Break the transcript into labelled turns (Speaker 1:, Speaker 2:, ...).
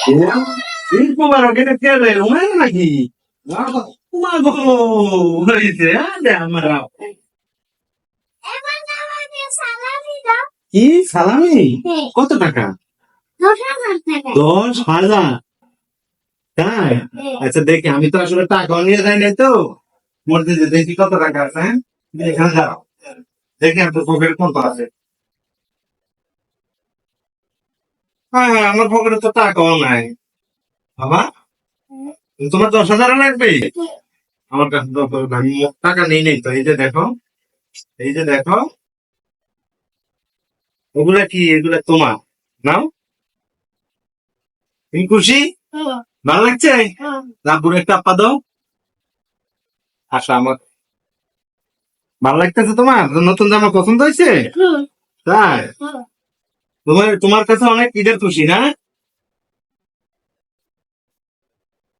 Speaker 1: ঈদ মোবারক, এটা কে রে, রুমাইল নাকি? মা গো, হয়েছে, আরে আমরা। কি সালামি? কত টাকা? 10,000? তাই? আচ্ছা দেখি, আমি তো আসলে টাকা নিয়ে যাই নাই তো, মধ্যে যে দেখি কত টাকা আছে। হ্যাঁ, এখানে দাঁড়াও, দেখি আপনার পকেটে কত আছে। হ্যাঁ হ্যাঁ, আমার পকেটে তো টাকাও নাই। বাবা, তোমার 10,000 লাগবে? আমার কাছে তো আমি টাকা নেই নেই তো, এই যে দেখো, এই যে দেখো, ওগুলা কি, এগুলা তোমার, নাও। তুমি খুশি? ভালো লাগছে? রাব্বুর একটা আপ্পা দাও। আসো আমার, ভালো লাগতেছে তোমার? নতুন জামা পছন্দ হয়েছে? তাই? তোমার তোমার কাছে অনেক ঈদের খুশি না?